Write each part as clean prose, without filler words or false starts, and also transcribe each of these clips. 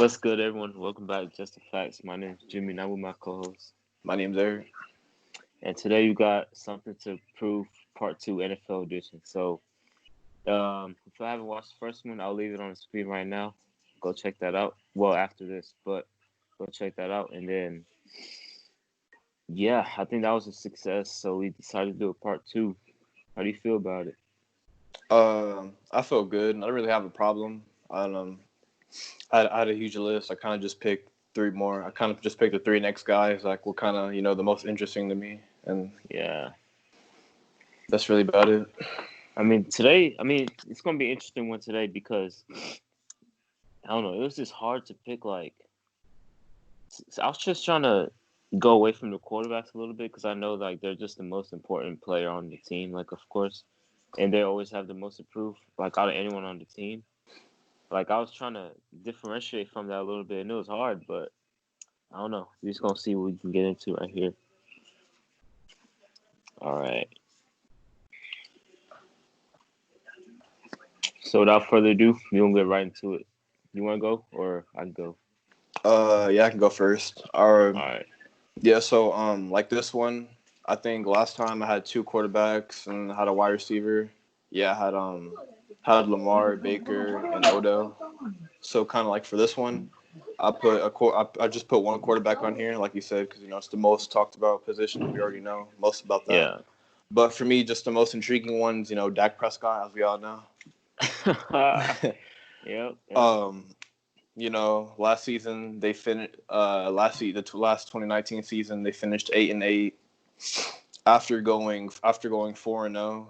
What's good, everyone? Welcome back to Just the Facts. My name is Jimmy, and I'm with my co-host. My name's Eric. And today you got something to prove, part 2 NFL edition. So, if I haven't watched the first one, I'll leave it on the screen right now. Go check that out. Well, after this, but go check that out. And then, yeah, I think that was a success. So we decided to do a part 2. How do you feel about it? I feel good. I don't really have a problem. I had a huge list. I kind of just picked three more. I kind of just picked the three next guys, like were kind of the most interesting to me, and Yeah. that's really about it. Today, it's going to be an interesting one today because, I don't know, it was just hard to pick, like, I was just trying to go away from the quarterbacks a little bit because I know, like, they're just the most important player on the team, like, of course, and they always have the most to prove, like, out of anyone on the team. Like, I was trying to differentiate from that a little bit, and it was hard, but I don't know. We're just going to see what we can get into right here. All right. So without further ado, we're going to get right into it. You want to go or I can go? Yeah, I can go first. All right. Yeah, so like this one, I think last time I had two quarterbacks and had a wide receiver. Yeah, I had Lamar, Baker, and Odell. So kind of like for this one, I just put one quarterback on here, like you said, because it's the most talked about position. We already know most about that. Yeah. But for me, just the most intriguing ones, Dak Prescott, as we all know. Yep. Last season they finished. Last 2019 season they finished 8-8 after going 4-0.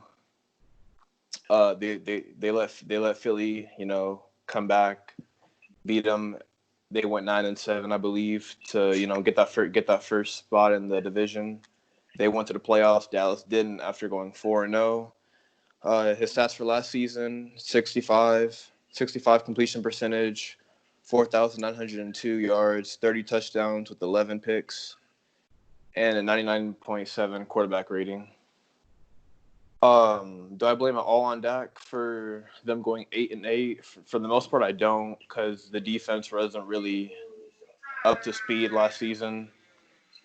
They let Philly, come back, beat them. They went 9-7, I believe, to get that first spot in the division. They went to the playoffs. Dallas didn't after going 4-0. His stats for last season: 65 completion percentage, 4,902 yards, 30 touchdowns with 11 picks, and a 99.7 quarterback rating. Do I blame it all on Dak for them going 8-8? For the most part, I don't, because the defense wasn't really up to speed last season.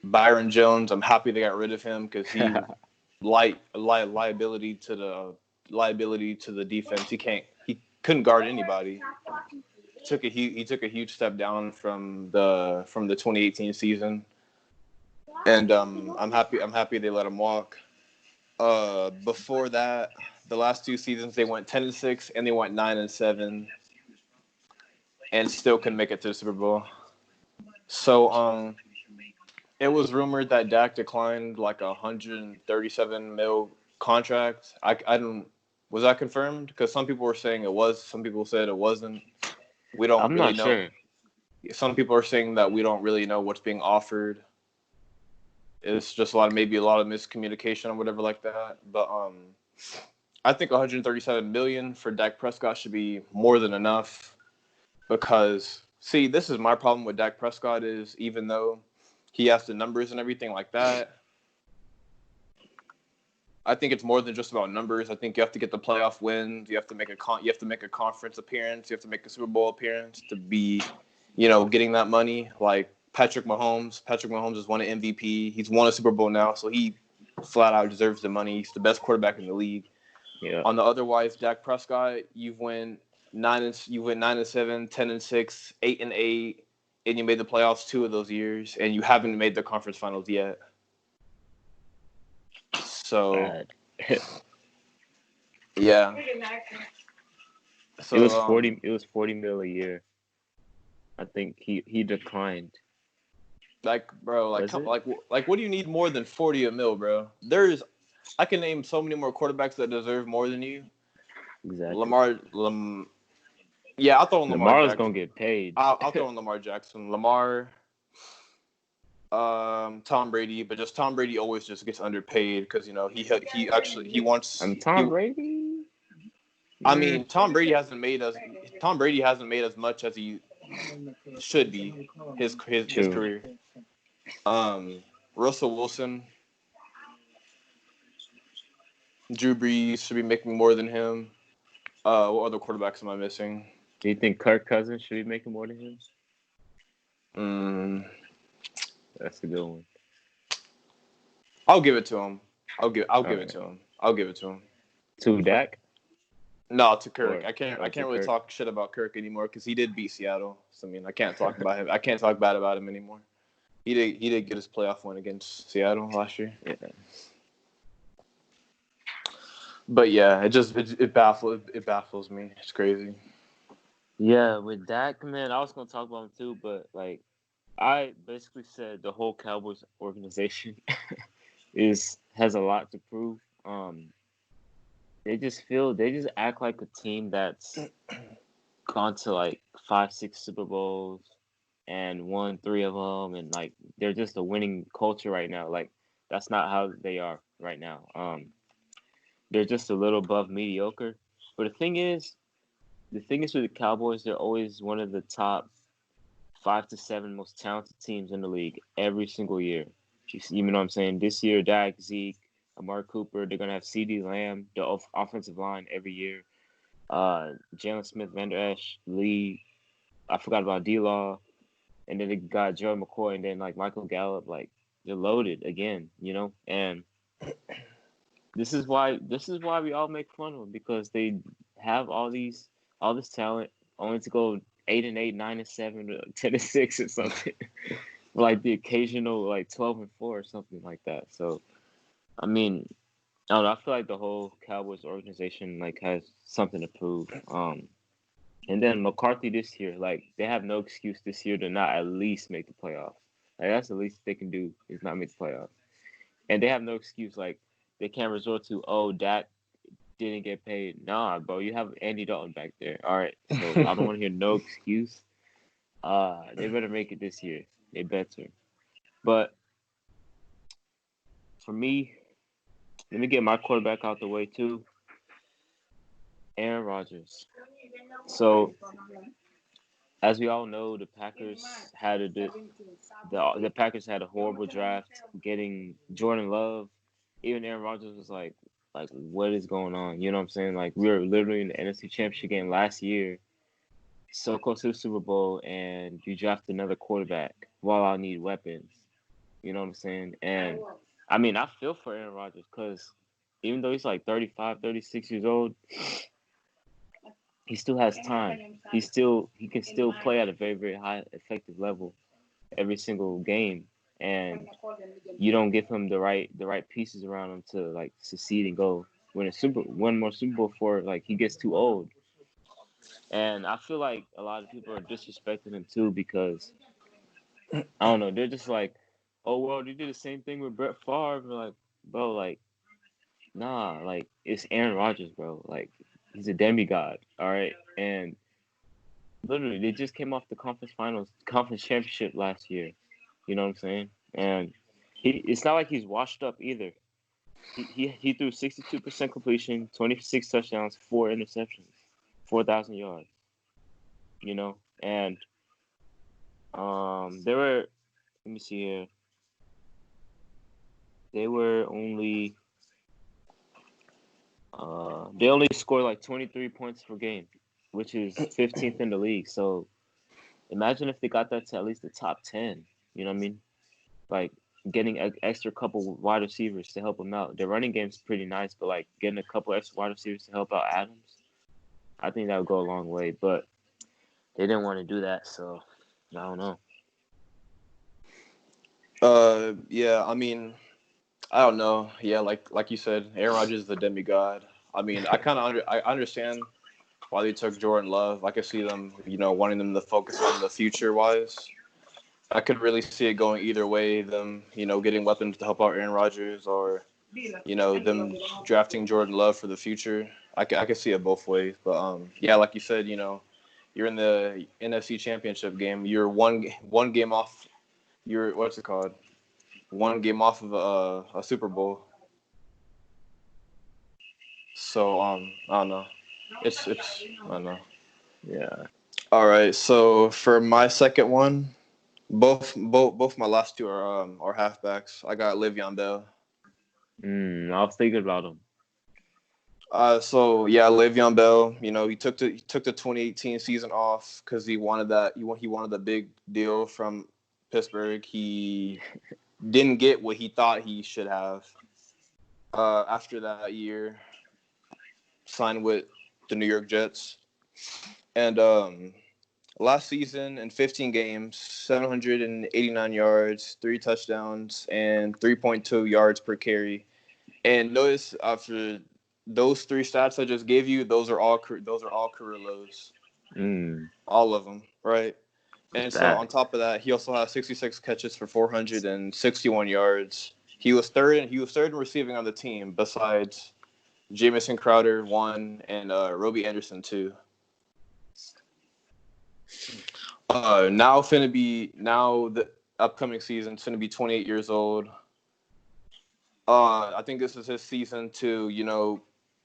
Byron Jones, I'm happy they got rid of him because he liability to the defense. He couldn't guard anybody. He took a huge step down from the 2018 season, and I'm happy they let him walk. Before that, the last two seasons they went 10-6 and they went 9-7, and still couldn't make it to the Super Bowl. So it was rumored that Dak declined like a $137 million contract. I don't. Was that confirmed? Because some people were saying it was. Some people said it wasn't. We don't I'm really not know. sure. Some people are saying that we don't really know what's being offered. It's just maybe a lot of miscommunication or whatever like that. But I think 137 million for Dak Prescott should be more than enough. Because see, this is my problem with Dak Prescott is even though he has the numbers and everything like that, I think it's more than just about numbers. I think you have to get the playoff wins. You have to make a conference appearance. You have to make a Super Bowl appearance to be, getting that money. Like Patrick Mahomes. Patrick Mahomes has won an MVP. He's won a Super Bowl now, so he flat out deserves the money. He's the best quarterback in the league. Yeah. On the otherwise, Dak Prescott, you went 9-7, 10-6, 8-8, and you made the playoffs 2 of those years, and you haven't made the conference finals yet. So, yeah. So it was 40. It was 40 mil a year. I think he declined. Like, bro, Was it? what do you need more than 40 mil, bro? I can name so many more quarterbacks that deserve more than you. Exactly. Yeah, I'll throw in Lamar Lamar's Jackson. gonna get paid. I'll throw in Lamar Jackson. Lamar, Tom Brady, but just Tom Brady always just gets underpaid because he wants. Tom Brady. Tom Brady hasn't made as much as he should be his career. Russell Wilson, Drew Brees should be making more than him. What other quarterbacks am I missing? Do you think Kirk Cousins should be making more than him? Mm, That's a good one. I'll give it to him. I'll All give it right. to him. I'll give it to him. To Dak No, to Kirk. or I to can't really Kirk? talk shit about Kirk anymore because he did beat Seattle. So I mean, I can't talk about him. I can't talk bad about him anymore. He did get his playoff win against Seattle last year. Yeah. But yeah, it baffles me. It's crazy. Yeah, with Dak, man, I was gonna talk about him too, but like I basically said the whole Cowboys organization has a lot to prove. They just act like a team that's gone to like 5, 6 Super Bowls and won 3 of them, and like they're just a winning culture right now. Like that's not how they are right now. They're just a little above mediocre. But the thing is with the Cowboys, they're always one of the top 5 to 7 most talented teams in the league every single year. You know what I'm saying? This year, Dak, Zeke, Amari Cooper, they're gonna have C.D. Lamb, the offensive line every year. Jalen Smith, Van Der Esch, Lee. I forgot about D-Law, and then they got Joe McCoy, and then like Michael Gallup. Like they're loaded again, you know. And this is why we all make fun of them because they have all this talent, only to go 8-8, 9-7, or 10-6 or something. Like the occasional like 12-4 or something like that. So I mean, I don't know. I feel like the whole Cowboys organization like has something to prove. And then McCarthy this year, like they have no excuse this year to not at least make the playoffs. Like that's the least they can do is not make the playoffs. And they have no excuse. Like they can't resort to, oh, Dak didn't get paid. Nah, bro, you have Andy Dalton back there. All right, so I don't want to hear no excuse. They better make it this year. They better. But for me, let me get my quarterback out the way too. Aaron Rodgers. So as we all know, the Packers had a horrible draft, getting Jordan Love. Even Aaron Rodgers was like what is going on? You know what I'm saying? Like we were literally in the NFC Championship game last year, so close to the Super Bowl, and you draft another quarterback while I need weapons. You know what I'm saying? And I mean, I feel for Aaron Rodgers because even though he's like 35, 36 years old, he still has time. He can still play at a very, very high effective level every single game. And you don't give him the right pieces around him to like succeed and go win more Super Bowl for like he gets too old. And I feel like a lot of people are disrespecting him too because I don't know, they're just like, oh well, they did the same thing with Brett Favre. Like, bro, like, nah, like it's Aaron Rodgers, bro. Like he's a demigod, all right? And literally they just came off the conference championship last year. You know what I'm saying? And it's not like he's washed up either. He threw 62% completion, 26 touchdowns, 4 interceptions, 4,000 yards. You know, and they were. Let me see here. They were only. They only scored like 23 points per game, which is 15th in the league. So imagine if they got that to at least the top 10. You know what I mean? Like getting an extra couple wide receivers to help them out. Their running game's pretty nice, but like getting a couple extra wide receivers to help out Adams, I think that would go a long way. But they didn't want to do that, so I don't know. Yeah, I mean, I don't know. Yeah, like you said, Aaron Rodgers is the demigod. I mean, I understand why they took Jordan Love. I could see them, wanting them to focus on the future wise. I could really see it going either way. Them, getting weapons to help out Aaron Rodgers, or them drafting Jordan Love for the future. I could see it both ways. But yeah, like you said, you're in the NFC Championship game. You're one game off. You're what's it called? One game off of a Super Bowl. So I don't know. It's I don't know. Yeah. All right. So for my second one, both my last two are halfbacks. I got Le'Veon Bell. I was thinking about him. So yeah, Le'Veon Bell. He took the 2018 season off because he wanted the big deal from Pittsburgh. He didn't get what he thought he should have. After that year, signed with the New York Jets, and last season in 15 games, 789 yards, 3 touchdowns, and 3.2 yards per carry. And notice after those three stats I just gave you, those are all career lows, all of them, right? And so That. on top of that, he also has 66 catches for 461 yards. He was third in receiving on the team, besides Jamison Crowder one and Robbie Anderson two. Now the upcoming season, finna be 28 years old. I think this is his season to,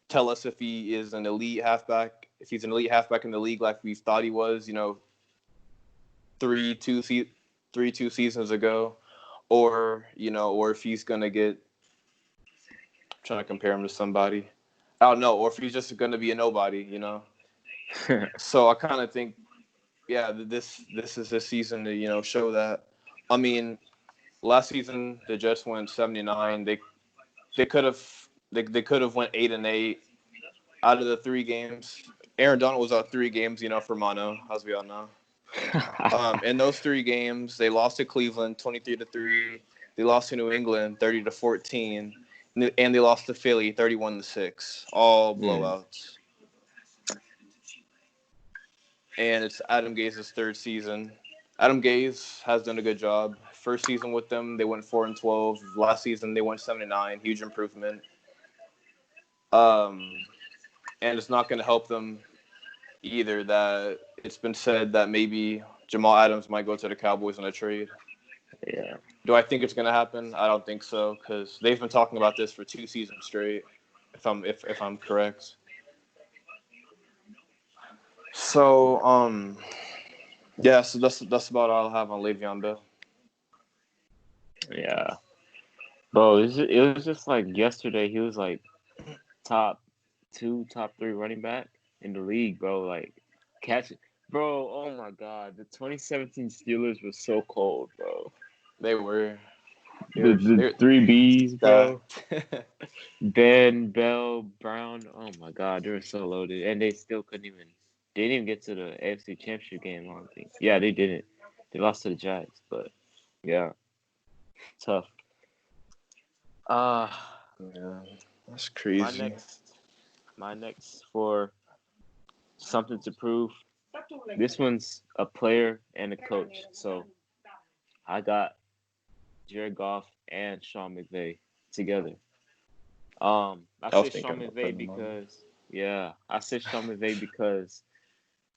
tell us if he is an elite halfback, if he's an elite halfback in the league like we thought he was, three, two, se- 2 seasons ago, or if he's gonna get trying to compare him to somebody. I don't know, or if he's just gonna be a nobody. So I kind of think, yeah, this is his season to show that. I mean, last season the Jets went 79. They could have they could have went 8-8 out of the 3 games. Aaron Donald was out 3 games, for mono, as we all know. In those 3 games, they lost to Cleveland 23-3. They lost to New England 30-14, and they lost to Philly 31-6. All blowouts. And it's Adam Gaze's third season. Adam Gaze has done a good job. First season with them, they went 4-12. Last season, they went 7-9. Huge improvement. Um, and it's not going to help them either that it's been said that maybe Jamal Adams might go to the Cowboys in a trade. Yeah. Do I think it's going to happen? I don't think so, because they've been talking about this for 2 seasons straight, if I'm correct. So yeah, so that's about all I have on Le'Veon Bell. Yeah. Bro, it was just like yesterday. He was like top 2, top 3 running back in the league, bro. Like catch, bro. Oh my God, the 2017 Steelers were so cold, bro. They were The three Bs, bro. stacked. Ben, Bell, Brown. Oh my God, they were so loaded, and they still couldn't even. They didn't even get to the AFC Championship game. I don't think. Yeah, they didn't. They lost to the Jags, but yeah, tough. Uh Yeah, that's my crazy. next for something to prove. This one's a player and a coach. So I got Jared Goff and Sean McVay together. I I was say thinking Sean about McVay putting them on. because I say Sean McVay because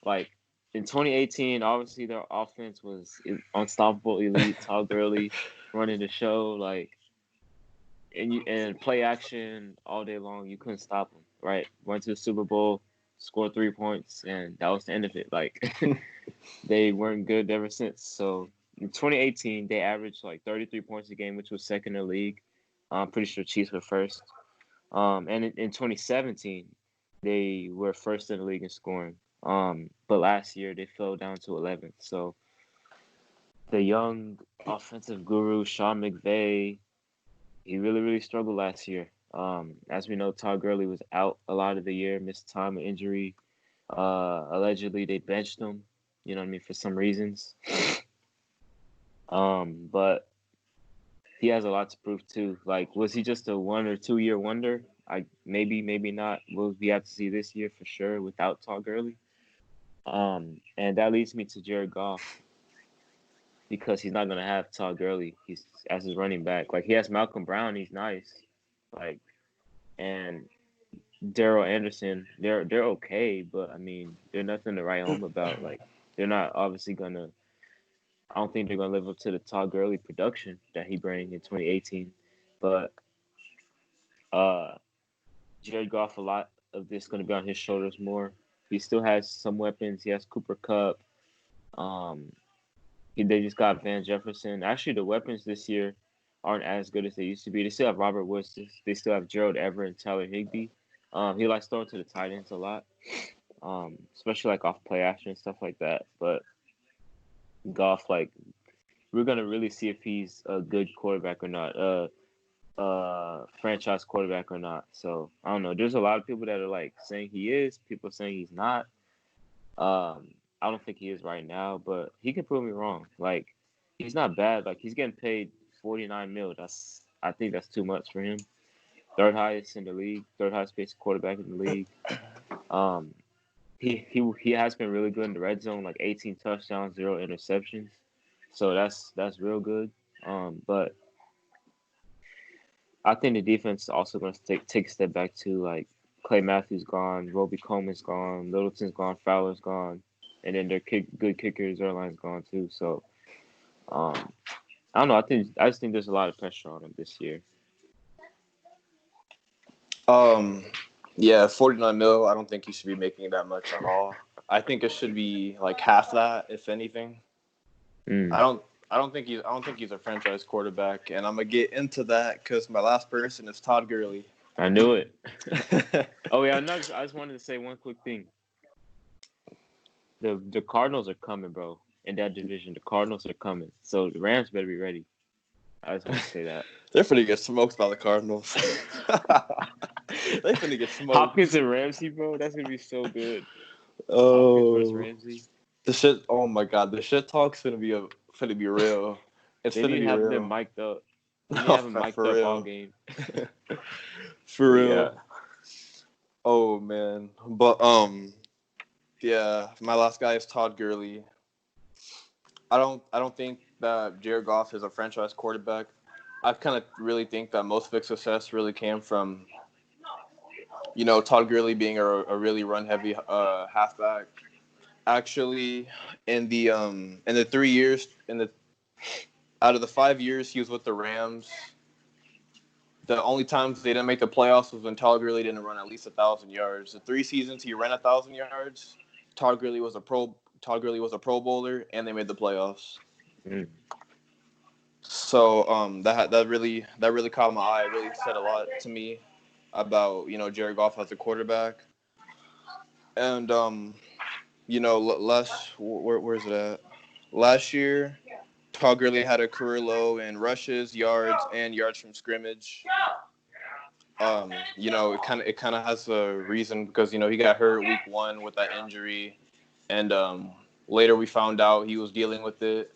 like in 2018, obviously their offense was unstoppable, elite. Todd Gurley running the show, like and play action all day long. You couldn't stop them, right? Went to the Super Bowl, scored 3 points, and that was the end of it. Like they weren't good ever since. So in 2018, they averaged like 33 points a game, which was second in the league. I'm pretty sure Chiefs were first. And in 2017, they were first in the league in scoring. But last year they fell down to 11th. So the young offensive guru Sean McVay, he really really struggled last year. As we know, Todd Gurley was out a lot of the year, missed time with injury. Allegedly they benched him. You know what I mean, for some reasons. But he has a lot to prove too. Like, was he just a 1 or 2 year wonder? Maybe not. We'll have to see this year for sure without Todd Gurley. And that leads me to Jared Goff because he's not gonna have Todd Gurley. He's as his running back. Like he has Malcolm Brown. He's nice. Like and Daryl Anderson. They're okay, but I mean they're nothing to write home about. Like they're not obviously gonna. I don't think they're gonna live up to the Todd Gurley production that he bring in 2018. But uh, Jared Goff, a lot of this going to be on his shoulders more. He still has some weapons. He has Cooper Cup. Um, they just got Van Jefferson. Actually, the weapons this year aren't as good as they used to be. They still have Robert Woods. They still have Gerald Everett and Tyler Higbee. He likes throwing to the tight ends a lot, especially like off play action and stuff like that. But Goff, like, we're gonna really see if he's a good quarterback or not, franchise quarterback or not. So I don't know. There's a lot of people that are like saying he is. People saying he's not. I don't think he is right now, but he can prove me wrong. Like, he's not bad. Like, he's getting paid $49 million. I think that's too much for him. Third highest in the league, third highest paid quarterback in the league. He has been really good in the red zone, like 18 touchdowns, 0 interceptions. So that's real good. But I think the defense is also going to take a step back too. Like, Clay Matthews gone, Roby Coleman's gone, Littleton's gone, Fowler's gone, and then their good kicker Zerline's gone too. So I don't know. I just think there's a lot of pressure on him this year. Yeah, 49 mil. I don't think he should be making that much at all. I think it should be like half that, if anything. I don't think he's a franchise quarterback, and I'm gonna get into that because my last person is Todd Gurley. I knew it. Oh yeah, I just wanted to say one quick thing. The Cardinals are coming, bro. In that division, the Cardinals are coming. So the Rams better be ready. I just want to say that. They're finna get smoked by the Cardinals. They finna get smoked. Hopkins and Ramsey, bro. That's gonna be so good. Oh, Hopkins versus Ramsey. The shit. Oh my god, the shit talk's finna be real. It's They finna need be to have real. them mic'd up. They need to have them mic'd up all game. For real. Yeah. Oh man, but yeah, my last guy is Todd Gurley. I don't think that Jared Goff is a franchise quarterback. I kind of really think that most of his success really came from, Todd Gurley being a really run heavy halfback. Actually, in the 3 years out of the 5 years he was with the Rams, the only times they didn't make the playoffs was when Todd Gurley didn't run at least 1,000 yards. The 3 seasons he ran 1,000 yards. Todd Gurley was a Pro Bowler, and they made the playoffs. Mm. So that really caught my eye. It really said a lot to me about Jared Goff as a quarterback. And where's it at? Last year, Todd Gurley had a career low in rushes, yards, and yards from scrimmage. It kind of has a reason because he got hurt week 1 with that injury, and later we found out he was dealing with it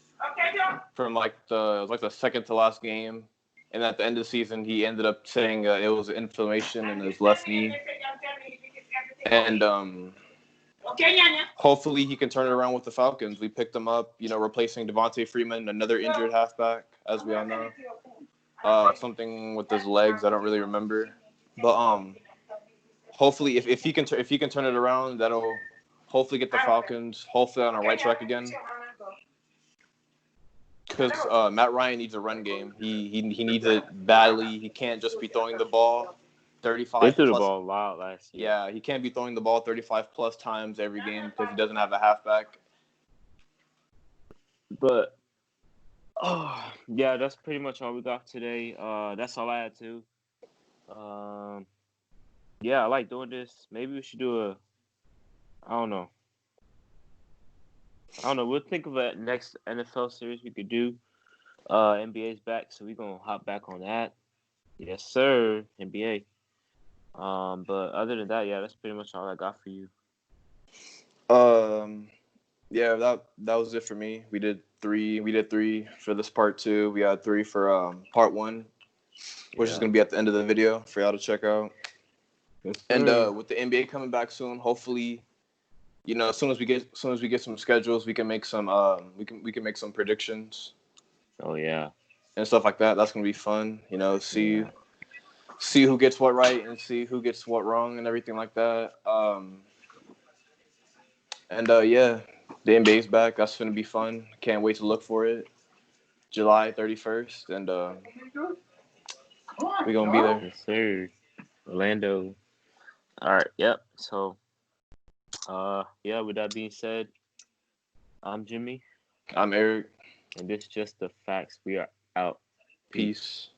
from the second to last game, and at the end of the season he ended up saying it was inflammation in his left knee, and hopefully he can turn it around with the Falcons. We picked him up, replacing Devontae Freeman, another injured halfback, as we all know. Something with his legs, I don't really remember, but hopefully if he can turn it around, that'll hopefully get the Falcons hopefully on a right track again. Because Matt Ryan needs a run game. He needs it badly. He can't just be throwing the ball 35. They threw the ball a lot last year. Yeah, he can't be throwing the ball 35 plus times every game because he doesn't have a halfback. But yeah, that's pretty much all we got today. That's all I had to. Yeah, I like doing this. Maybe we should do I don't know. We'll think of a next NFL series we could do. NBA's back, so we're gonna hop back on that. Yes, sir. NBA. But other than that, yeah, that's pretty much all I got for you. Yeah, that was it for me. We did 3 for this part 2. We had 3 for part 1, which is gonna be at the end of the video for y'all to check out. Yes, and with the NBA coming back soon, hopefully, as soon as we get some schedules, we can make some we can make some predictions. Oh yeah. And stuff like that. That's gonna be fun. See who gets what right and see who gets what wrong and everything like that. Yeah, the NBA's back. That's gonna be fun. Can't wait to look for it. July 31st, and we're gonna be there. Yes, sir. Orlando. All right. Yep. So, yeah. With that being said, I'm Jimmy. I'm Eric. And this is just the facts. We are out. Peace.